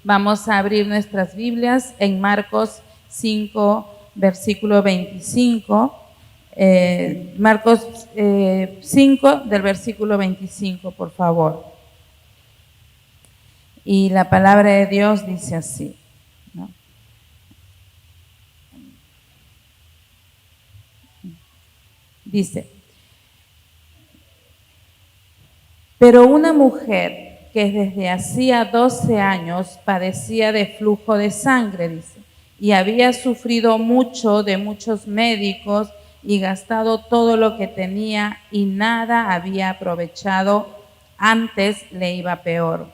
Vamos a abrir nuestras Biblias en Marcos 5, versículo 25. Marcos 5, del versículo 25, por favor. Y la palabra de Dios dice así, ¿no? Dice: pero una mujer que desde hacía 12 años padecía de flujo de sangre, dice, y había sufrido mucho de muchos médicos y gastado todo lo que tenía y nada había aprovechado, antes le iba peor.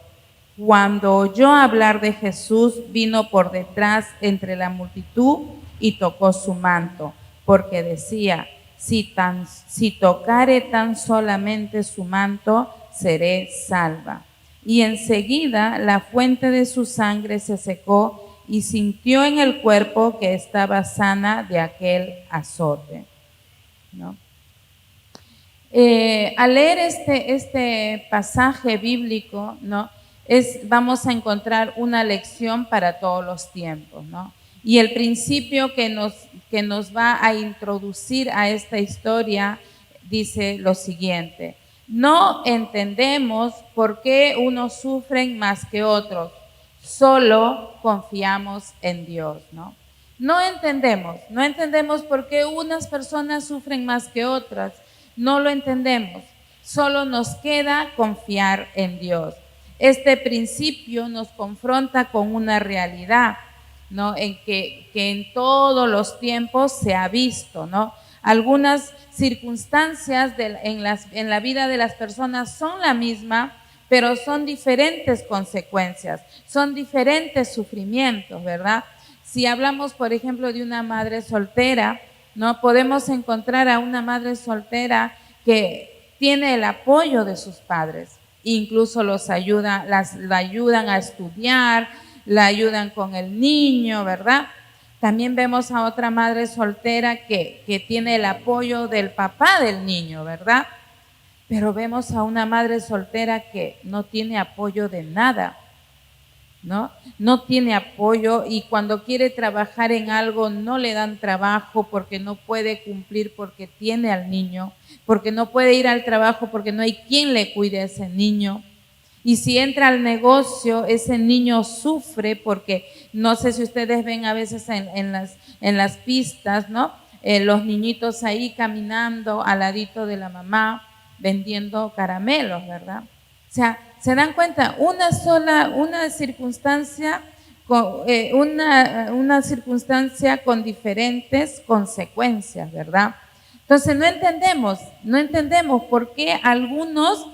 Cuando oyó hablar de Jesús, vino por detrás entre la multitud y tocó su manto, porque decía: si tocare tan solamente su manto, seré salva. Y enseguida la fuente de su sangre se secó y sintió en el cuerpo que estaba sana de aquel azote, ¿no? Al leer este pasaje bíblico, ¿no?, vamos a encontrar una lección para todos los tiempos, ¿no? Y el principio que nos va a introducir a esta historia dice lo siguiente: no entendemos por qué unos sufren más que otros, solo confiamos en Dios, ¿no? No entendemos por qué unas personas sufren más que otras, no lo entendemos, solo nos queda confiar en Dios. Este principio nos confronta con una realidad, ¿no?, en que en todos los tiempos se ha visto, ¿no? Algunas circunstancias en la vida de las personas son la misma, pero son diferentes consecuencias, son diferentes sufrimientos, ¿verdad? Si hablamos, por ejemplo, de una madre soltera, ¿no?, podemos encontrar a una madre soltera que tiene el apoyo de sus padres, incluso la ayudan a estudiar, la ayudan con el niño, ¿verdad? También vemos a otra madre soltera que tiene el apoyo del papá del niño, ¿verdad? Pero vemos a una madre soltera que no tiene apoyo de nada, ¿no? No tiene apoyo, y cuando quiere trabajar en algo no le dan trabajo porque no puede cumplir, porque tiene al niño, porque no puede ir al trabajo porque no hay quien le cuide a ese niño. Y si entra al negocio, ese niño sufre porque, no sé si ustedes ven a veces en las pistas, ¿no?, los niñitos ahí caminando al ladito de la mamá vendiendo caramelos, ¿verdad? O sea, se dan cuenta, una circunstancia con diferentes consecuencias, ¿verdad? Entonces no entendemos por qué algunos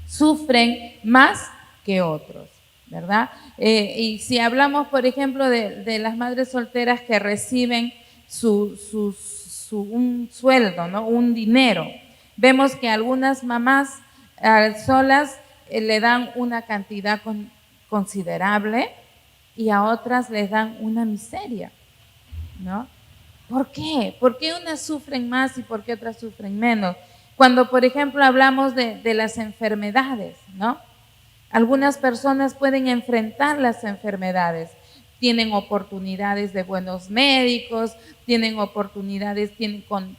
sufren más que otros, ¿verdad? Y si hablamos, por ejemplo, de las madres solteras que reciben un sueldo, ¿no?, un dinero, vemos que algunas mamás solas le dan una cantidad considerable y a otras les dan una miseria, ¿no? ¿Por qué? ¿Por qué unas sufren más y por qué otras sufren menos? Cuando, por ejemplo, hablamos de las enfermedades, ¿no? Algunas personas pueden enfrentar las enfermedades, tienen oportunidades de buenos médicos, tienen oportunidades,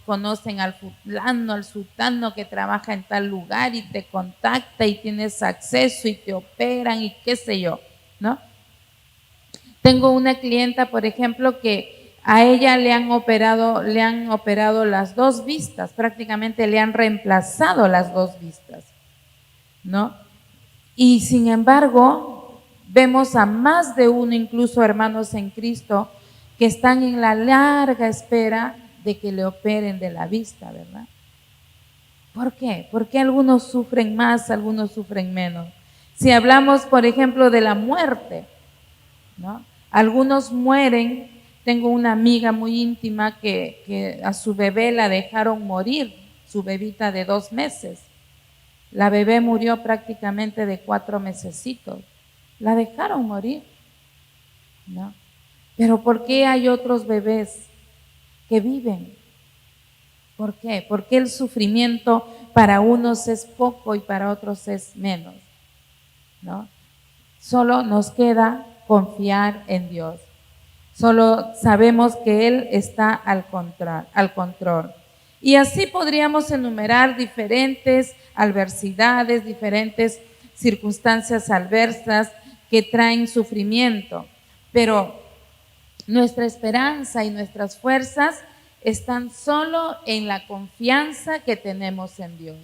conocen al fulano, al sultano que trabaja en tal lugar y te contacta y tienes acceso y te operan y qué sé yo, ¿no? Tengo una clienta, por ejemplo, que a ella le han operado las dos vistas, prácticamente le han reemplazado las dos vistas, ¿no? Y sin embargo, vemos a más de uno, incluso hermanos en Cristo, que están en la larga espera de que le operen de la vista, ¿verdad? ¿Por qué? ¿Por qué algunos sufren más, algunos sufren menos? Si hablamos, por ejemplo, de la muerte, ¿no? Algunos mueren. Tengo una amiga muy íntima que a su bebé la dejaron morir, su bebita de 2 meses. La bebé murió prácticamente de 4 mesecitos. La dejaron morir, ¿no? Pero ¿por qué hay otros bebés que viven? ¿Por qué? ¿Por qué el sufrimiento para unos es poco y para otros es menos, ¿no? Solo nos queda confiar en Dios. Solo sabemos que Él está al control. Y así podríamos enumerar diferentes adversidades, diferentes circunstancias adversas que traen sufrimiento. Pero nuestra esperanza y nuestras fuerzas están solo en la confianza que tenemos en Dios.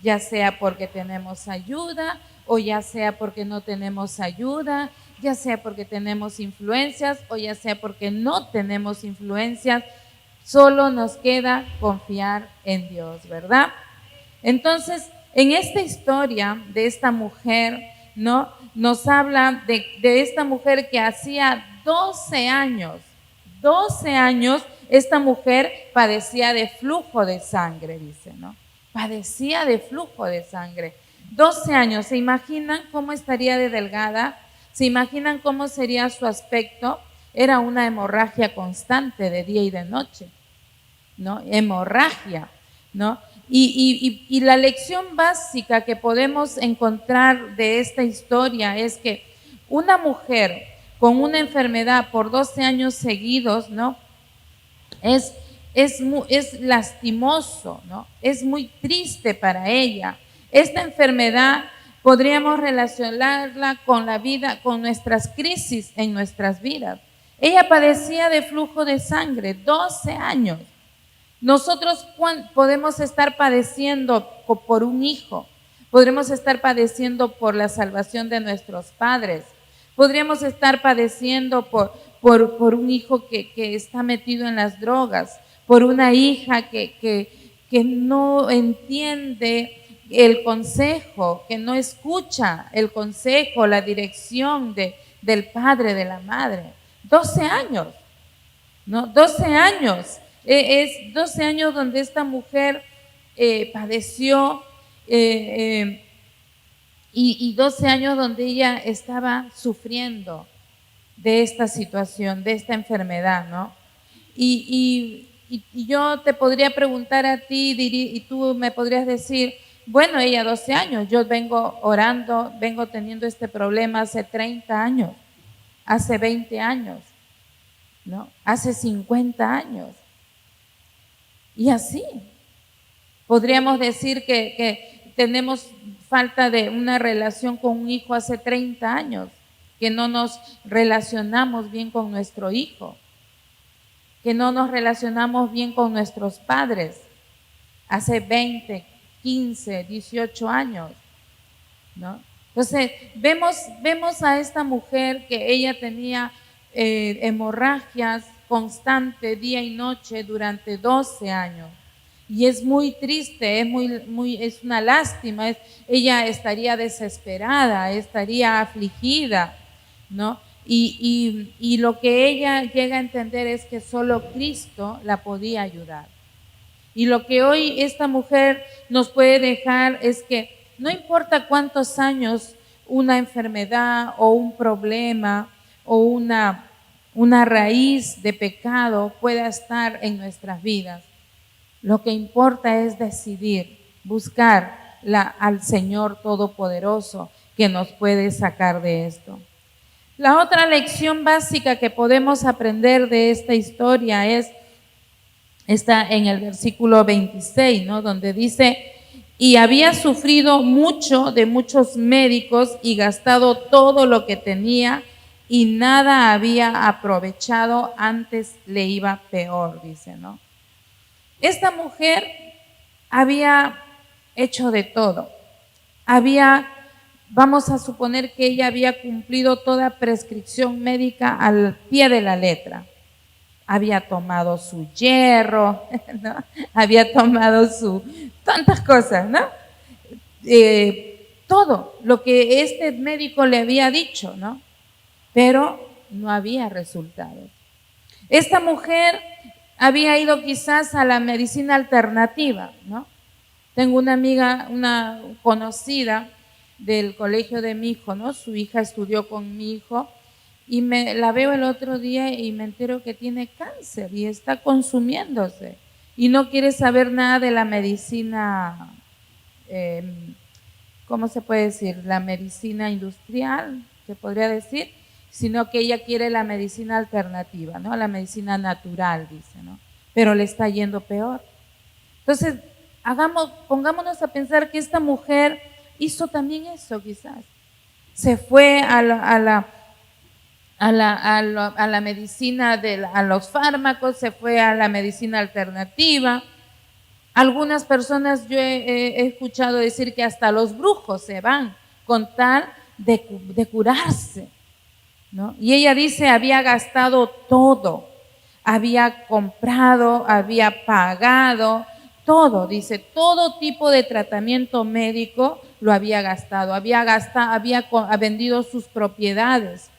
Ya sea porque tenemos ayuda o ya sea porque no tenemos ayuda, ya sea porque tenemos influencias o ya sea porque no tenemos influencias, solo nos queda confiar en Dios, ¿verdad? Entonces, en esta historia de esta mujer, ¿no? Nos habla de esta mujer que hacía 12 años, esta mujer padecía de flujo de sangre, dice, ¿no? Padecía de flujo de sangre. 12 años, ¿se imaginan cómo estaría de delgada? ¿Se imaginan cómo sería su aspecto? Era una hemorragia constante de día y de noche, ¿no? Hemorragia, ¿no? Y la lección básica que podemos encontrar de esta historia es que una mujer con una enfermedad por 12 años seguidos, ¿no? Es lastimoso, ¿no? Es muy triste para ella. Esta enfermedad podríamos relacionarla con la vida, con nuestras crisis en nuestras vidas. Ella padecía de flujo de sangre, 12 años. Nosotros podemos estar padeciendo por un hijo, podremos estar padeciendo por la salvación de nuestros padres, podríamos estar padeciendo por un hijo que está metido en las drogas, por una hija que no entiende el consejo, que no escucha el consejo, la dirección del padre, de la madre. 12 años, ¿no? 12 años. Es 12 años donde esta mujer padeció y 12 años donde ella estaba sufriendo de esta situación, de esta enfermedad, ¿no? Y yo te podría preguntar a ti y tú me podrías decir, bueno, ella 12 años, yo vengo orando, vengo teniendo este problema hace 30 años, hace 20 años, ¿no? Hace 50 años. Y así, podríamos decir que tenemos falta de una relación con un hijo hace 30 años, que no nos relacionamos bien con nuestro hijo, que no nos relacionamos bien con nuestros padres hace 20, 15, 18 años, ¿no? Entonces, vemos a esta mujer que ella tenía hemorragias constantes día y noche durante 12 años. Y es muy triste, es una lástima, ella estaría desesperada, estaría afligida, ¿no? Y lo que ella llega a entender es que solo Cristo la podía ayudar. Y lo que hoy esta mujer nos puede dejar es que no importa cuántos años una enfermedad o un problema o una raíz de pecado pueda estar en nuestras vidas, lo que importa es decidir buscar al Señor Todopoderoso que nos puede sacar de esto. La otra lección básica que podemos aprender de esta historia está en el versículo 26, ¿no? Donde dice, y había sufrido mucho de muchos médicos y gastado todo lo que tenía y nada había aprovechado, antes le iba peor, dice, ¿no? Esta mujer había hecho de todo. Vamos a suponer que ella había cumplido toda prescripción médica al pie de la letra. Había tomado su hierro, ¿no? Había tomado tantas cosas, ¿no? Todo lo que este médico le había dicho, ¿no? Pero no había resultados. Esta mujer había ido quizás a la medicina alternativa, ¿no? Tengo una amiga, una conocida del colegio de mi hijo, ¿no? Su hija estudió con mi hijo y la veo el otro día y me entero que tiene cáncer y está consumiéndose y no quiere saber nada de la medicina, ¿cómo se puede decir? La medicina industrial, se podría decir, sino que ella quiere la medicina alternativa, ¿no? La medicina natural, dice, ¿no? Pero le está yendo peor. Entonces, pongámonos a pensar que esta mujer hizo también eso, quizás. Se fue a la medicina, a los fármacos, se fue a la medicina alternativa. Algunas personas yo he escuchado decir que hasta los brujos se van con tal de curarse, ¿no? Y ella dice, había gastado todo, había comprado, había pagado, todo, dice, todo tipo de tratamiento médico lo había gastado, había vendido sus propiedades,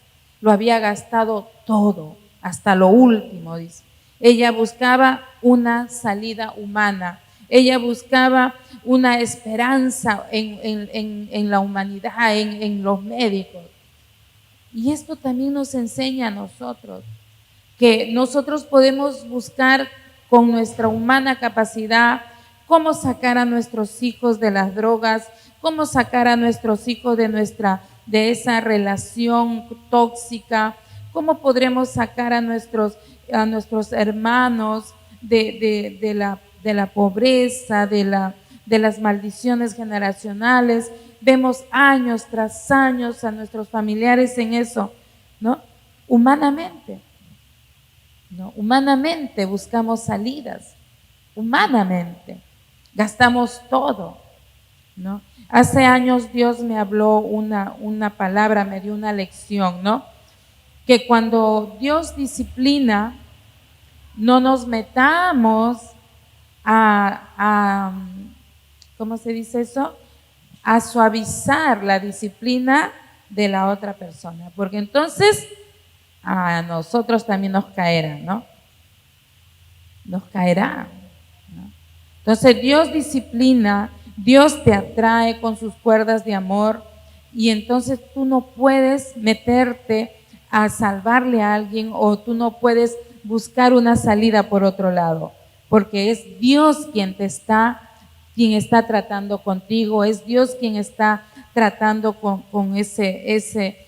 lo había gastado todo, hasta lo último, dice. Ella buscaba una salida humana, ella buscaba una esperanza en la humanidad, en los médicos. Y esto también nos enseña a nosotros, que nosotros podemos buscar con nuestra humana capacidad cómo sacar a nuestros hijos de las drogas, cómo sacar a nuestros hijos de esa relación tóxica, cómo podremos sacar a nuestros hermanos de la pobreza, de las maldiciones generacionales. Vemos años tras años a nuestros familiares en eso, ¿no? Humanamente, ¿no? Humanamente buscamos salidas, humanamente, gastamos todo, ¿no? Hace años Dios me habló una palabra, me dio una lección, ¿no? Que cuando Dios disciplina, no nos metamos ¿cómo se dice eso? A suavizar la disciplina de la otra persona, porque entonces a nosotros también nos caerá, ¿no? Nos caerá, ¿no? Entonces Dios disciplina, Dios te atrae con sus cuerdas de amor y entonces tú no puedes meterte a salvarle a alguien o tú no puedes buscar una salida por otro lado, porque es Dios quien está tratando contigo, es Dios quien está tratando con ese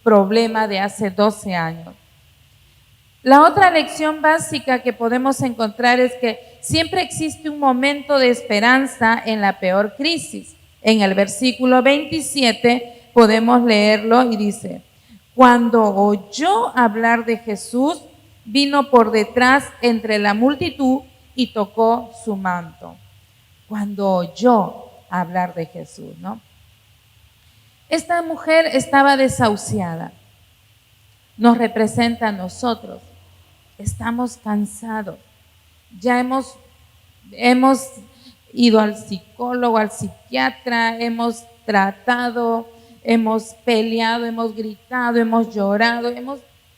problema de hace 12 años. La otra lección básica que podemos encontrar es que siempre existe un momento de esperanza en la peor crisis. En el versículo 27 podemos leerlo y dice, cuando oyó hablar de Jesús, vino por detrás entre la multitud y tocó su manto. Cuando oyó hablar de Jesús, ¿no? Esta mujer estaba desahuciada. Nos representa a nosotros. Estamos cansados. Ya hemos ido al psicólogo, al psiquiatra, hemos tratado, hemos peleado, hemos gritado, hemos llorado,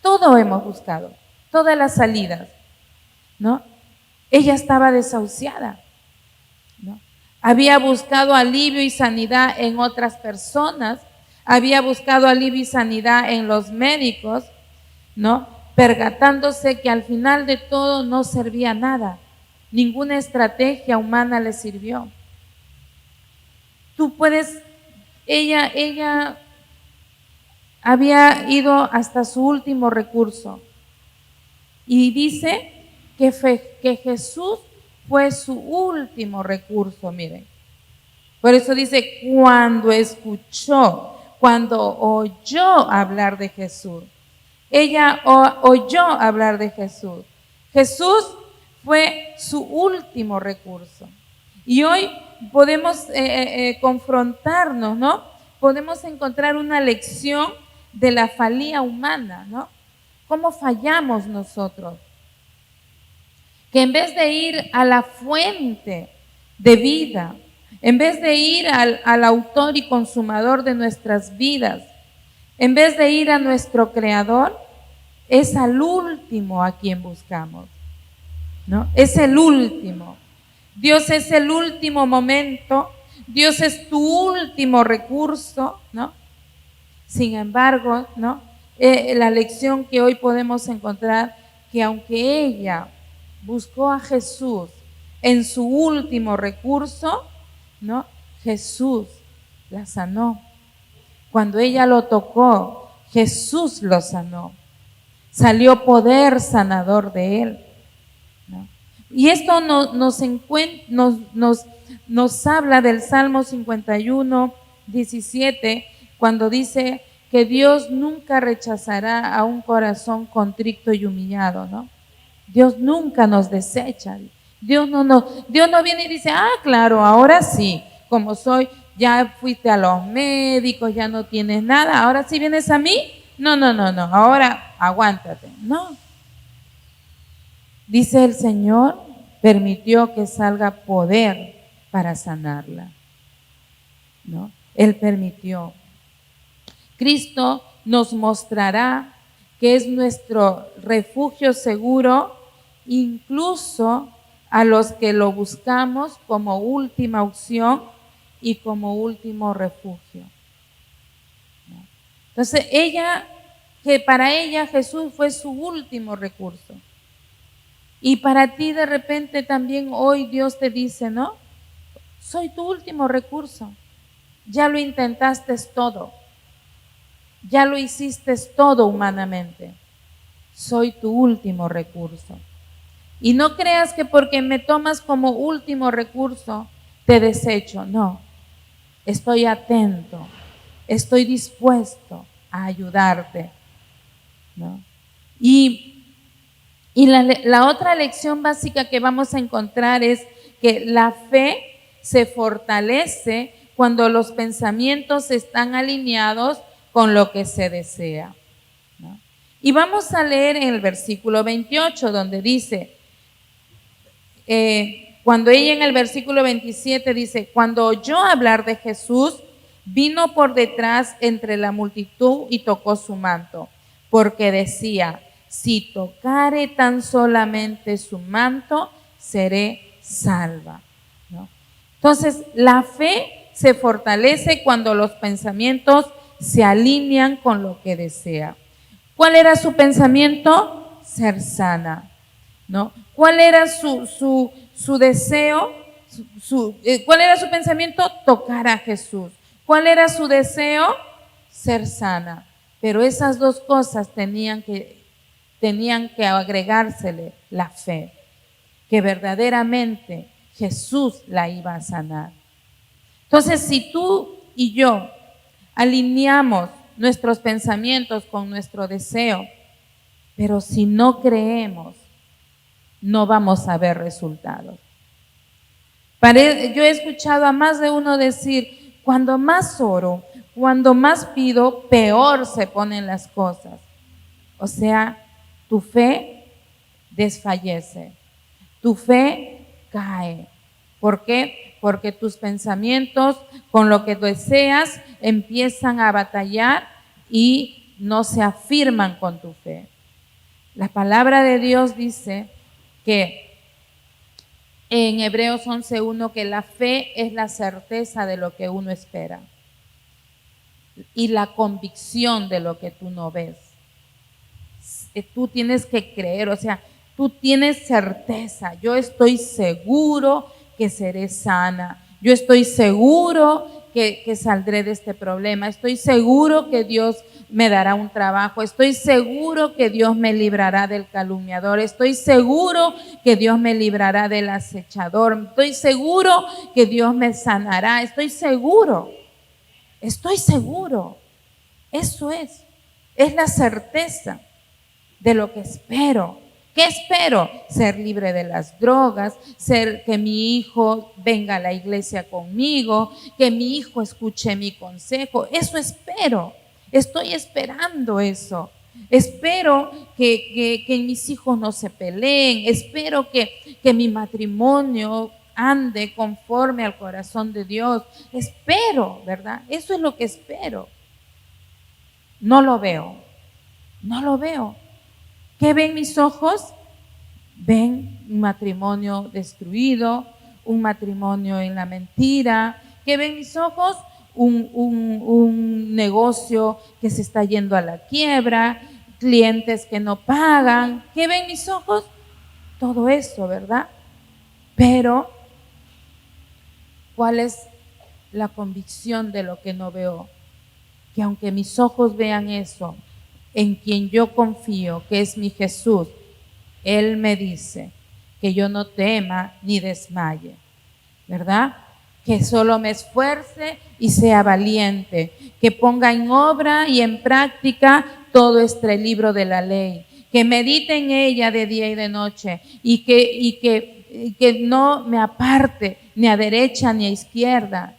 todo hemos buscado, todas las salidas, ¿no? Ella estaba desahuciada, ¿no? Había buscado alivio y sanidad en otras personas, había buscado alivio y sanidad en los médicos, ¿no? Percatándose que al final de todo no servía nada, ninguna estrategia humana le sirvió. Ella había ido hasta su último recurso y dice que Jesús fue su último recurso, miren. Por eso dice, cuando oyó hablar de Jesús. Ella oyó hablar de Jesús. Jesús fue su último recurso. Y hoy podemos confrontarnos, ¿no? Podemos encontrar una lección de la falía humana, ¿no? ¿Cómo fallamos nosotros? Que en vez de ir a la fuente de vida, en vez de ir al autor y consumador de nuestras vidas, en vez de ir a nuestro creador, es al último a quien buscamos, ¿no? Es el último. Dios es el último momento, Dios es tu último recurso, ¿no? Sin embargo, ¿no? La lección que hoy podemos encontrar, que aunque ella buscó a Jesús en su último recurso, ¿no? Jesús la sanó. Cuando ella lo tocó, Jesús lo sanó. Salió poder sanador de él, ¿no? Y esto nos habla del Salmo 51, 17, cuando dice que Dios nunca rechazará a un corazón contrito y humillado, ¿no? Dios nunca nos desecha. Dios no viene y dice, claro, ahora sí, como soy, ya fuiste a los médicos, ya no tienes nada, ahora sí vienes a mí. No, ahora aguántate. No. Dice el Señor, permitió que salga poder para sanarla, ¿no? Él permitió. Cristo nos mostrará que es nuestro refugio seguro, incluso a los que lo buscamos como última opción y como último refugio, ¿no? Entonces para ella Jesús fue su último recurso. Y para ti de repente también hoy Dios te dice, ¿no? Soy tu último recurso. Ya lo intentaste todo. Ya lo hiciste todo humanamente. Soy tu último recurso. Y no creas que porque me tomas como último recurso, te desecho. No. Estoy atento. Estoy dispuesto a ayudarte, ¿no? Y la otra lección básica que vamos a encontrar es que la fe se fortalece cuando los pensamientos están alineados con lo que se desea, ¿no? Y vamos a leer en el versículo 28 donde dice, cuando ella en el versículo 27 dice, cuando oyó hablar de Jesús, vino por detrás entre la multitud y tocó su manto, porque decía, si tocare tan solamente su manto, seré salva, ¿no? Entonces, la fe se fortalece cuando los pensamientos se alinean con lo que desea. ¿Cuál era su pensamiento? Ser sana, ¿no? ¿Cuál era su deseo? ¿Cuál era su pensamiento? Tocar a Jesús. ¿Cuál era su deseo? Ser sana. Pero esas dos cosas tenían que agregársele la fe, que verdaderamente Jesús la iba a sanar. Entonces, si tú y yo alineamos nuestros pensamientos con nuestro deseo, pero si no creemos, no vamos a ver resultados. Yo he escuchado a más de uno decir, cuando más oro, cuando más pido, peor se ponen las cosas. O sea, tu fe desfallece, tu fe cae. ¿Por qué? Porque tus pensamientos con lo que deseas empiezan a batallar y no se afirman con tu fe. La palabra de Dios dice que en Hebreos 11:1 que la fe es la certeza de lo que uno espera y la convicción de lo que tú no ves. Tú tienes que creer, o sea, tú tienes certeza. Yo estoy seguro que seré sana. Yo estoy seguro que saldré de este problema. Estoy seguro que Dios me dará un trabajo. Estoy seguro que Dios me librará del calumniador. Estoy seguro que Dios me librará del acechador. Estoy seguro que Dios me sanará. Estoy seguro. Estoy seguro. Eso es la certeza de lo que espero. ¿Qué espero? Ser libre de las drogas, que mi hijo venga a la iglesia conmigo, que mi hijo escuche mi consejo. Eso espero. Estoy esperando eso. Espero que mis hijos no se peleen. Espero que mi matrimonio ande conforme al corazón de Dios. Espero, ¿verdad? Eso es lo que espero. No lo veo. No lo veo. ¿Qué ven mis ojos? Ven un matrimonio destruido, un matrimonio en la mentira. ¿Qué ven mis ojos? Un negocio que se está yendo a la quiebra, clientes que no pagan. ¿Qué ven mis ojos? Todo eso, ¿verdad? Pero, ¿cuál es la convicción de lo que no veo? que aunque mis ojos vean eso, en quien yo confío, que es mi Jesús, Él me dice que yo no tema ni desmaye, ¿verdad? Que solo me esfuerce y sea valiente, que ponga en obra y en práctica todo este libro de la ley, que medite en ella de día y de noche y que no me aparte ni a derecha ni a izquierda.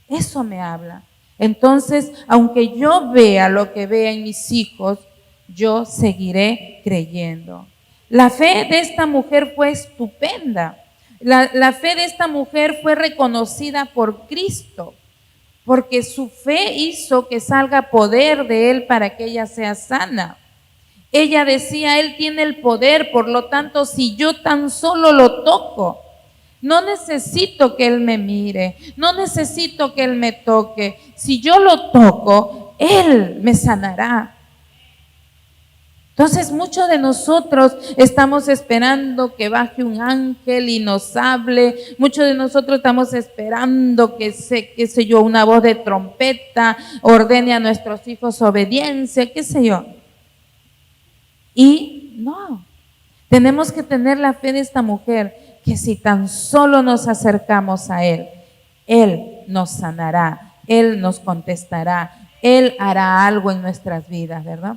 Eso me habla. Entonces, aunque yo vea lo que vea en mis hijos, yo seguiré creyendo. La fe de esta mujer fue estupenda. La fe de esta mujer fue reconocida por Cristo, porque su fe hizo que salga poder de Él para que ella sea sana. Ella decía, Él tiene el poder, por lo tanto, si yo tan solo lo toco, no necesito que Él me mire, no necesito que Él me toque. Si yo lo toco, Él me sanará. Entonces muchos de nosotros estamos esperando que baje un ángel y nos hable. Muchos de nosotros estamos esperando que qué sé yo, una voz de trompeta ordene a nuestros hijos obediencia, qué sé yo. Y no, tenemos que tener la fe de esta mujer, que si tan solo nos acercamos a Él, Él nos sanará, Él nos contestará, Él hará algo en nuestras vidas, ¿verdad?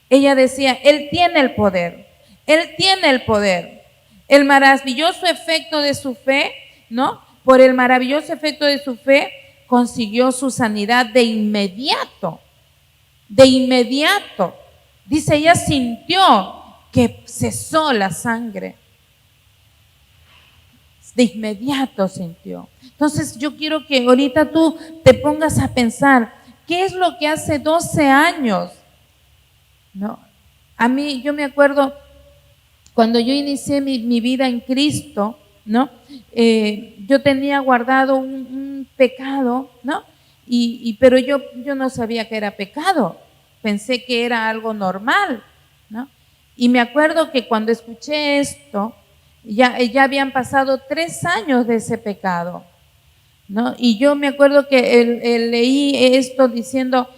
Ella decía, Él tiene el poder, Él tiene el poder. El maravilloso efecto de su fe, ¿no? Por el maravilloso efecto de su fe, consiguió su sanidad de inmediato, de inmediato. Dice, ella sintió que cesó la sangre. De inmediato sintió. Entonces yo quiero que ahorita tú te pongas a pensar, ¿qué es lo que hace 12 años? ¿No? A mí, yo me acuerdo cuando yo inicié mi vida en Cristo, ¿no? Yo tenía guardado un pecado, ¿no? Pero yo no sabía que era pecado, pensé que era algo normal, ¿no? Y me acuerdo que cuando escuché esto, ya habían pasado 3 años de ese pecado, ¿no? Y yo me acuerdo que leí esto diciendo,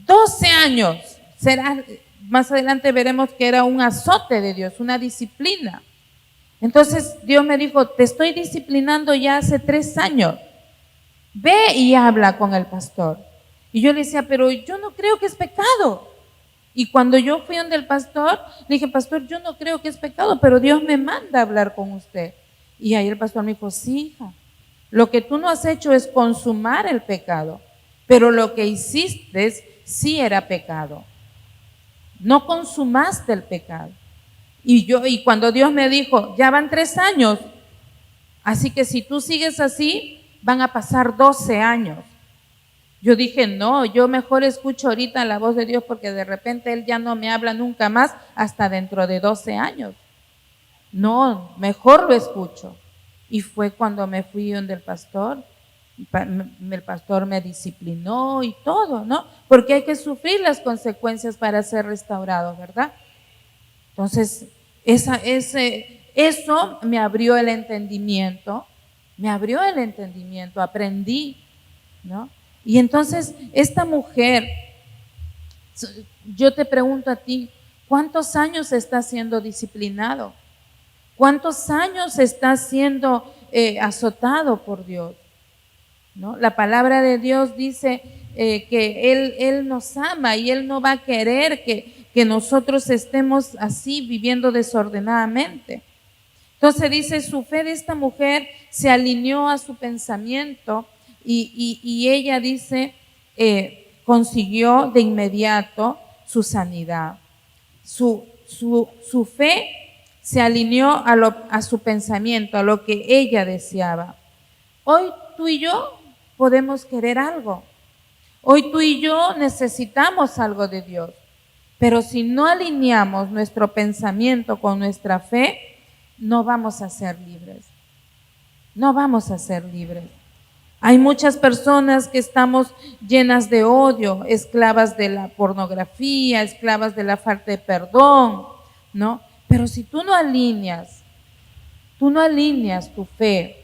12 años, será... Más adelante veremos que era un azote de Dios, una disciplina. Entonces Dios me dijo, te estoy disciplinando ya hace 3 años. Ve y habla con el pastor. Y yo le decía, pero yo no creo que es pecado. Y cuando yo fui donde el pastor, le dije, pastor, yo no creo que es pecado, pero Dios me manda a hablar con usted. Y ahí el pastor me dijo, sí, hija, lo que tú no has hecho es consumar el pecado, pero lo que hiciste sí era pecado. No consumaste el pecado. Y cuando Dios me dijo, ya van 3 años, así que si tú sigues así, van a pasar 12 años. Yo dije, no, yo mejor escucho ahorita la voz de Dios, porque de repente Él ya no me habla nunca más hasta dentro de 12 años. No, mejor lo escucho. Y fue cuando me fui donde el pastor me disciplinó y todo, ¿no? Porque hay que sufrir las consecuencias para ser restaurados, ¿verdad? Entonces, eso me abrió el entendimiento, aprendí, ¿no? Y entonces, esta mujer, yo te pregunto a ti, ¿cuántos años estás siendo disciplinado? ¿Cuántos años estás siendo azotado por Dios? ¿No? La palabra de Dios dice que Él nos ama y Él no va a querer que nosotros estemos así viviendo desordenadamente. Entonces dice, su fe de esta mujer se alineó a su pensamiento y ella dice, consiguió de inmediato su sanidad. Su fe se alineó a su pensamiento, a lo que ella deseaba. Hoy tú y yo podemos querer algo. Hoy tú y yo necesitamos algo de Dios. Pero si no alineamos nuestro pensamiento con nuestra fe, no vamos a ser libres. No vamos a ser libres. Hay muchas personas que estamos llenas de odio, esclavas de la pornografía, esclavas de la falta de perdón, ¿no? Pero si tú no alineas tu fe,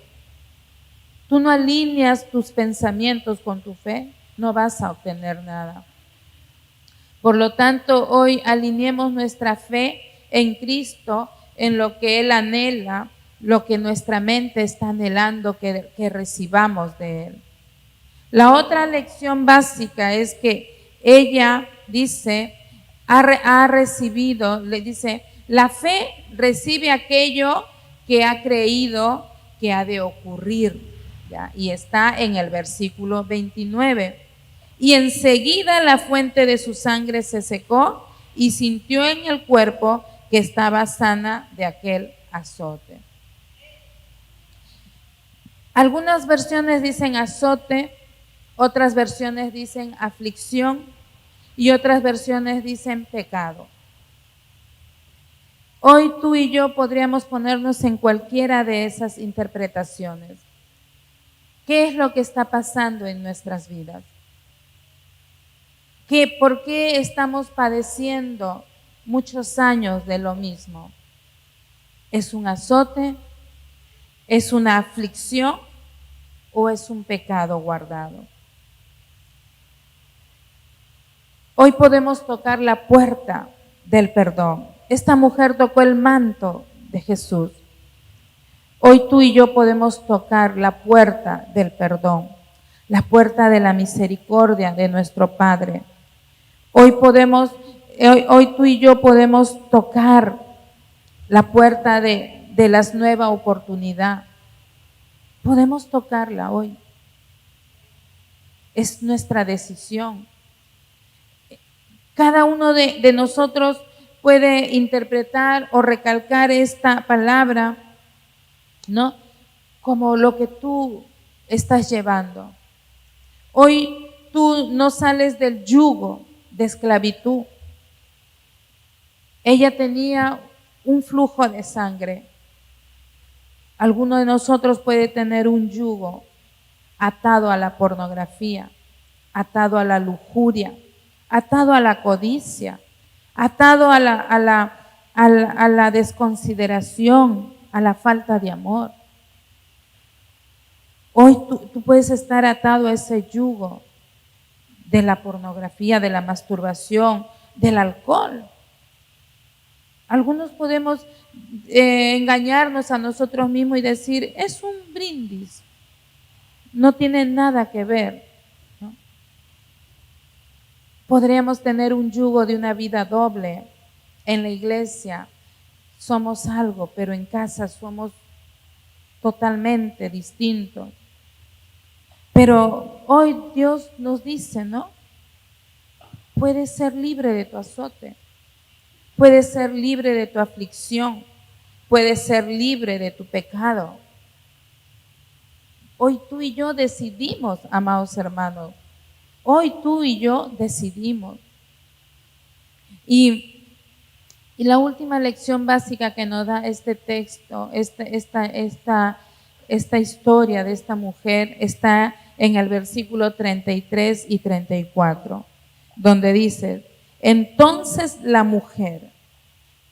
tú no alineas tus pensamientos con tu fe, no vas a obtener nada. Por lo tanto, hoy alineemos nuestra fe en Cristo, en lo que Él anhela, lo que nuestra mente está anhelando que recibamos de Él. La otra lección básica es que ella dice, ha recibido, le dice, la fe recibe aquello que ha creído que ha de ocurrir, ¿ya? Y está en el versículo 29. Y enseguida la fuente de su sangre se secó y sintió en el cuerpo que estaba sana de aquel azote. Algunas versiones dicen azote, otras versiones dicen aflicción y otras versiones dicen pecado. Hoy tú y yo podríamos ponernos en cualquiera de esas interpretaciones. ¿Qué es lo que está pasando en nuestras vidas? ¿Por qué estamos padeciendo muchos años de lo mismo? ¿Es un azote? ¿Es una aflicción? ¿O es un pecado guardado? Hoy podemos tocar la puerta del perdón. Esta mujer tocó el manto de Jesús. Hoy tú y yo podemos tocar la puerta del perdón, la puerta de la misericordia de nuestro Padre. Hoy tú y yo podemos tocar la puerta de la nueva oportunidad. Podemos tocarla hoy. Es nuestra decisión. Cada uno de nosotros puede interpretar o recalcar esta palabra, ¿no? Como lo que tú estás llevando. Hoy tú no sales del yugo de esclavitud. Ella tenía un flujo de sangre. Alguno de nosotros puede tener un yugo atado a la pornografía, atado a la lujuria, atado a la codicia, atado a la desconsideración, a la falta de amor. Hoy tú puedes estar atado a ese yugo de la pornografía, de la masturbación, del alcohol. Algunos podemos engañarnos a nosotros mismos y decir, es un brindis, no tiene nada que ver, ¿no? Podríamos tener un yugo de una vida doble. En la iglesia somos algo, pero en casa somos totalmente distintos. Pero hoy Dios nos dice, ¿no? Puedes ser libre de tu azote, puedes ser libre de tu aflicción, puedes ser libre de tu pecado. Hoy tú y yo decidimos, amados hermanos, hoy tú y yo decidimos. Y la última lección básica que nos da este texto, esta historia de esta mujer, está en el versículo 33 y 34, donde dice, entonces la mujer,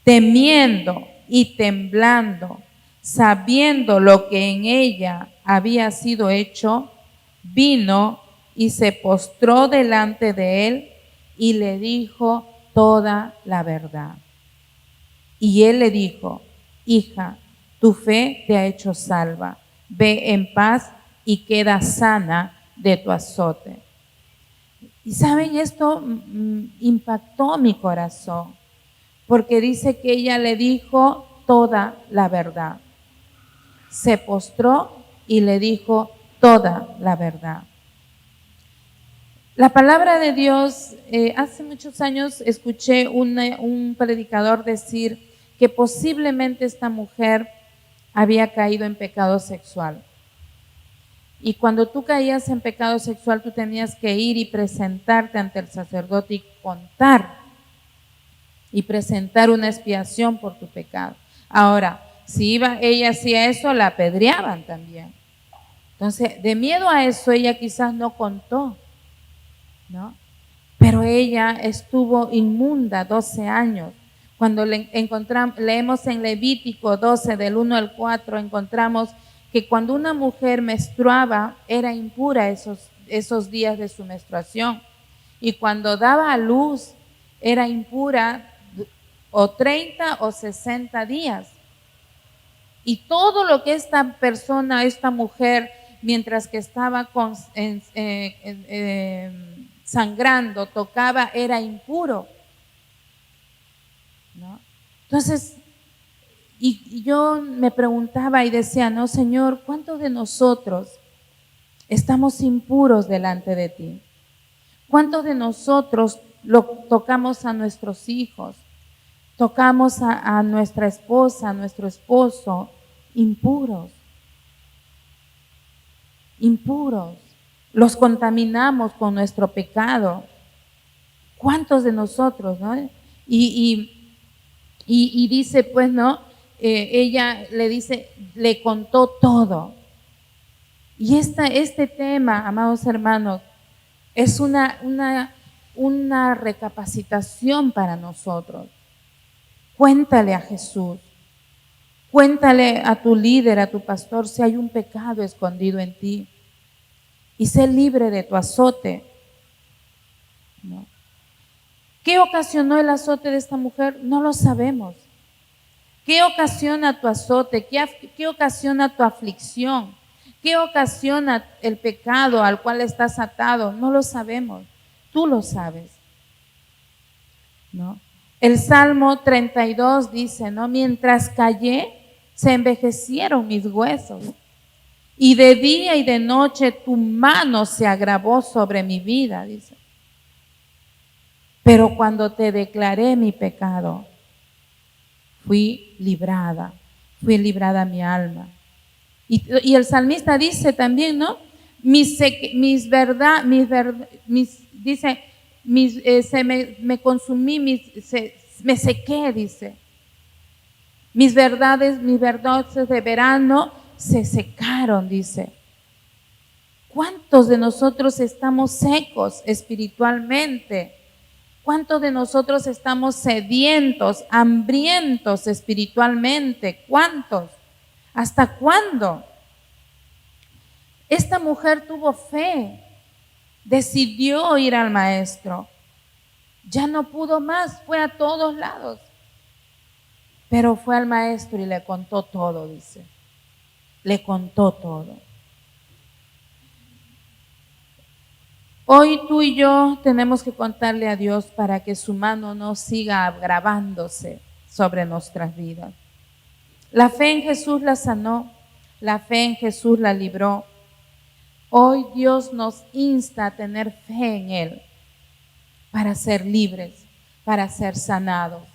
temiendo y temblando, sabiendo lo que en ella había sido hecho, vino y se postró delante de él y le dijo toda la verdad. Y él le dijo, hija, tu fe te ha hecho salva, ve en paz y queda sana de tu azote. Y saben, esto impactó mi corazón, porque dice que ella le dijo toda la verdad. Se postró y le dijo toda la verdad. La palabra de Dios, hace muchos años escuché un predicador decir que posiblemente esta mujer había caído en pecado sexual. Y cuando tú caías en pecado sexual, tú tenías que ir y presentarte ante el sacerdote y contar y presentar una expiación por tu pecado. Ahora, si ella hacía eso, la apedreaban también. Entonces, de miedo a eso, ella quizás no contó, ¿no? Pero ella estuvo inmunda 12 años. Cuando leemos en Levítico 12, del 1 al 4, encontramos que cuando una mujer menstruaba, era impura esos días de su menstruación. Y cuando daba a luz, era impura o 30 o 60 días. Y todo lo que esta persona, esta mujer, mientras que estaba sangrando, tocaba, era impuro, ¿no? Entonces, y yo me preguntaba y decía, no, Señor, ¿cuántos de nosotros estamos impuros delante de ti? ¿Cuántos de nosotros tocamos a nuestros hijos? Tocamos a nuestra esposa, a nuestro esposo, impuros, los contaminamos con nuestro pecado. ¿Cuántos de nosotros, no? Y dice, pues, ¿no? Ella le dice, le contó todo. Y este tema, amados hermanos, es una recapacitación para nosotros. Cuéntale a Jesús, cuéntale a tu líder, a tu pastor, si hay un pecado escondido en ti, y sé libre de tu azote, ¿no? ¿Qué ocasionó el azote de esta mujer? No lo sabemos. ¿Qué ocasiona tu azote? ¿Qué ocasiona tu aflicción? ¿Qué ocasiona el pecado al cual estás atado? No lo sabemos. Tú lo sabes, ¿no? El Salmo 32 dice, ¿no? Mientras callé, se envejecieron mis huesos, y de día y de noche tu mano se agravó sobre mi vida, dice. Pero cuando te declaré mi pecado, fui librada mi alma. Y el salmista dice también, ¿no? Me consumí, me sequé, dice. Mis verdades de verano se secaron, dice. ¿Cuántos de nosotros estamos secos espiritualmente? ¿Cuántos de nosotros estamos sedientos, hambrientos espiritualmente? ¿Cuántos? ¿Hasta cuándo? Esta mujer tuvo fe, decidió ir al maestro, ya no pudo más, fue a todos lados, pero fue al maestro y le contó todo, dice, le contó todo. Hoy tú y yo tenemos que contarle a Dios para que su mano no siga agravándose sobre nuestras vidas. La fe en Jesús la sanó, la fe en Jesús la libró. Hoy Dios nos insta a tener fe en Él para ser libres, para ser sanados,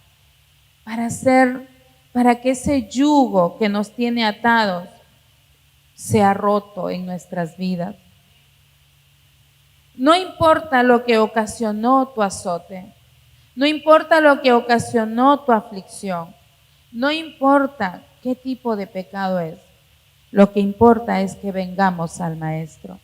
para que ese yugo que nos tiene atados sea roto en nuestras vidas. No importa lo que ocasionó tu azote, no importa lo que ocasionó tu aflicción, no importa qué tipo de pecado es, lo que importa es que vengamos al Maestro.